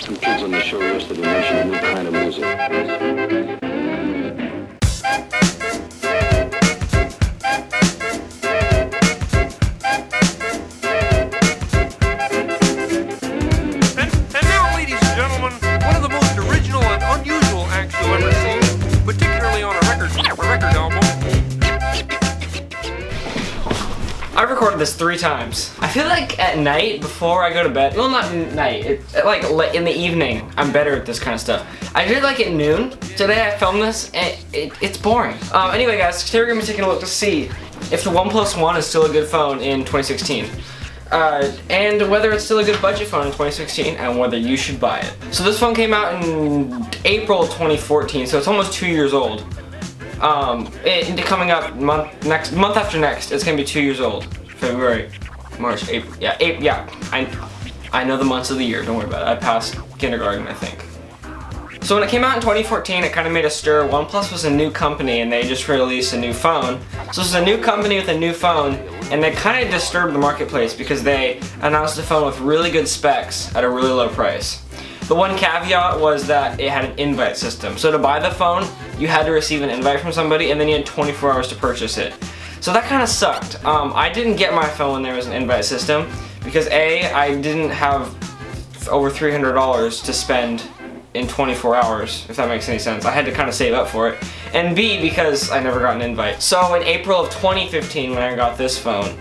Some kids on the show yesterday mentioned a new kind of music. And now, ladies and gentlemen, one of the most original and unusual acts you'll ever see, particularly on a record album. I've recorded this 3 times. I feel like at night before I go to bed, well, not night, like in the evening, I'm better at this kind of stuff. I did like at noon. Today I filmed this and it's boring. Anyway guys, today we're gonna be taking a look to see if the OnePlus One is still a good phone in 2016. And whether it's still a good budget phone in 2016 and whether you should buy it. So this phone came out in April 2014, so it's almost 2 years old. Coming up month after next, it's gonna be 2 years old. February, March, April. Yeah, I know the months of the year. Don't worry about it. I passed kindergarten, I think. So when it came out in 2014, it kind of made a stir. OnePlus was a new company, and they just released a new phone. So this is a new company with a new phone, and they kind of disturbed the marketplace because they announced a phone with really good specs at a really low price. The one caveat was that it had an invite system. So to buy the phone, you had to receive an invite from somebody and then you had 24 hours to purchase it. So that kind of sucked. I didn't get my phone when there was an invite system because A, I didn't have over $300 to spend in 24 hours, if that makes any sense. I had to kind of save up for it. And B, because I never got an invite. So in April of 2015 when I got this phone,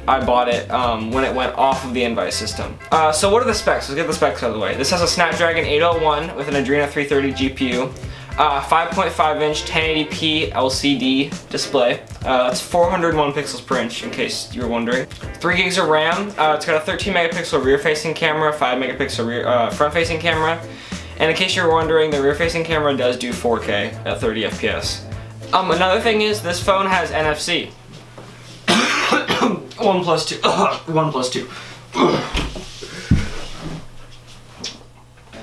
I bought it when it went off of the invite system. So what are the specs? Let's get the specs out of the way. This has a Snapdragon 801 with an Adreno 330 GPU, 5.5 inch 1080p LCD display. That's 401 pixels per inch in case you were wondering. 3 gigs of RAM. It's got a 13 megapixel rear facing camera, 5 megapixel front facing camera. And in case you're wondering, the rear facing camera does do 4K at 30 FPS. Another thing is this phone has NFC. OnePlus 2. OnePlus 2.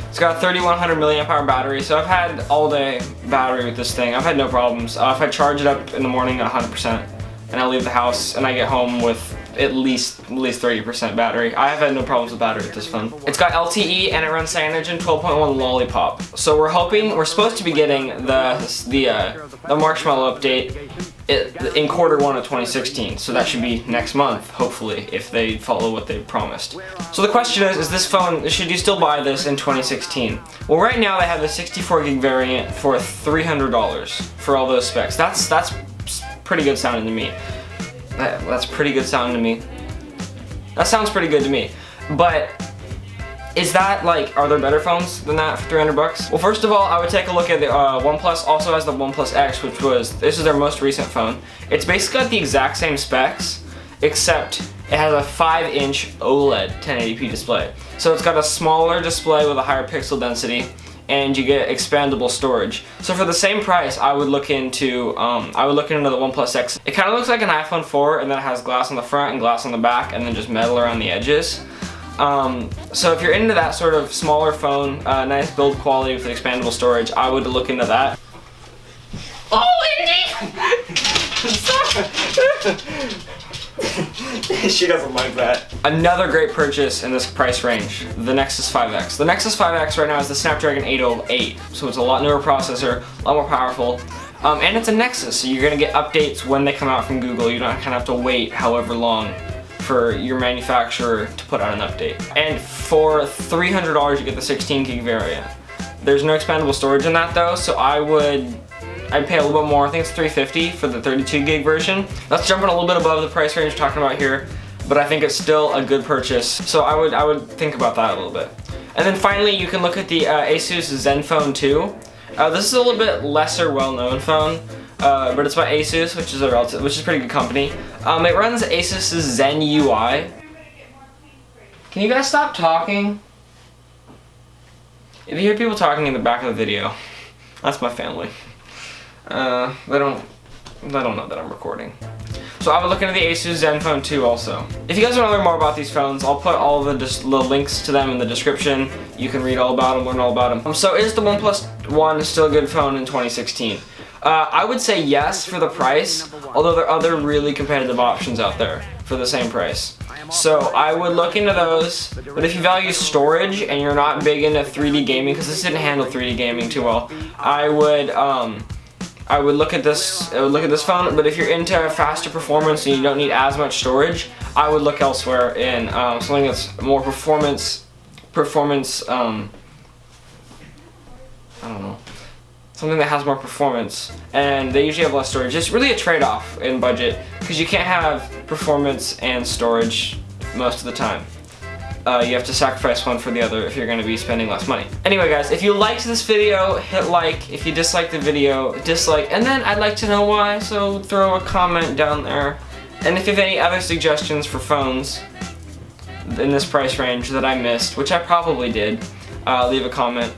It's got a 3100 milliamp hour battery, so I've had all day battery with this thing. I've had no problems. If I charge it up in the morning at 100%, and I leave the house and I get home with at least 30% battery, I have had no problems with battery with this phone. It's got LTE and it runs Cyanogen 12.1 Lollipop. So we're supposed to be getting the Marshmallow update in quarter 1 of 2016, so that should be next month, hopefully, if they follow what they promised. So the question is this phone, should you still buy this in 2016? Well, right now they have the 64 gig variant for $300 for all those specs. That's pretty good sounding to me. That's pretty good sounding to me. That sounds pretty good to me. But is that like, are there better phones than that for 300 bucks? Well, first of all, I would take a look at the OnePlus also has the OnePlus X, this is their most recent phone. It's basically got the exact same specs, except it has a 5-inch OLED 1080p display. So it's got a smaller display with a higher pixel density, and you get expandable storage. So for the same price, I would look into the OnePlus X. It kind of looks like an iPhone 4, and then it has glass on the front and glass on the back, and then just metal around the edges. So if you're into that sort of smaller phone, nice build quality with expandable storage, I would look into that. Oh, Indy! She doesn't like that. Another great purchase in this price range, the Nexus 5X. The Nexus 5X right now is the Snapdragon 808, so it's a lot newer processor, a lot more powerful. And it's a Nexus, so you're gonna get updates when they come out from Google. You don't kind of have to wait however long for your manufacturer to put out an update. And for $300 you get the 16 gig variant. There's no expandable storage in that though, so I'd pay a little bit more. I think it's $350 for the 32 gig version. That's jumping a little bit above the price range we're talking about here, but I think it's still a good purchase. So I would think about that a little bit. And then finally, you can look at the Asus Zenfone 2. This is a little bit lesser well-known phone, but it's by Asus, which is a pretty good company. It runs Asus's Zen UI. Can you guys stop talking? If you hear people talking in the back of the video, that's my family. They don't know that I'm recording. So I would look into the Asus Zenfone 2 also. If you guys want to learn more about these phones, I'll put all the links to them in the description. You can read all about them, learn all about them. So is the OnePlus One still a good phone in 2016? I would say yes for the price, although there are other really competitive options out there. for the same price. So I would look into those, but if you value storage and you're not big into 3D gaming, because this didn't handle 3D gaming too well, I would look at this phone. But if you're into faster performance and you don't need as much storage, I would look elsewhere in something that's more performance. I don't know. Something that has more performance, and they usually have less storage. It's really a trade-off in budget, because you can't have performance and storage most of the time. You have to sacrifice one for the other if you're going to be spending less money. Anyway guys, if you liked this video, hit like. If you disliked the video, dislike. And then I'd like to know why, so throw a comment down there. And if you have any other suggestions for phones in this price range that I missed, which I probably did, leave a comment.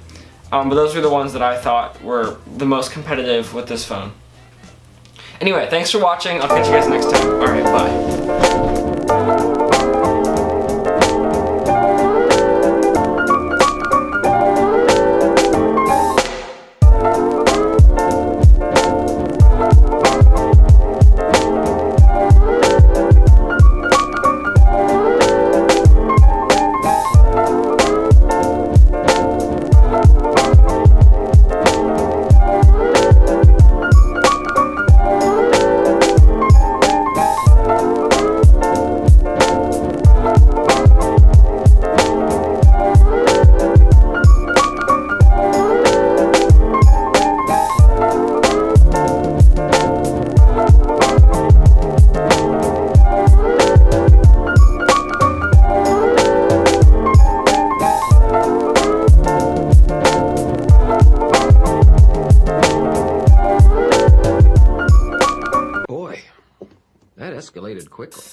But those were the ones that I thought were the most competitive with this phone. Anyway, thanks for watching. I'll catch you guys next time. Alright, bye. That escalated quickly.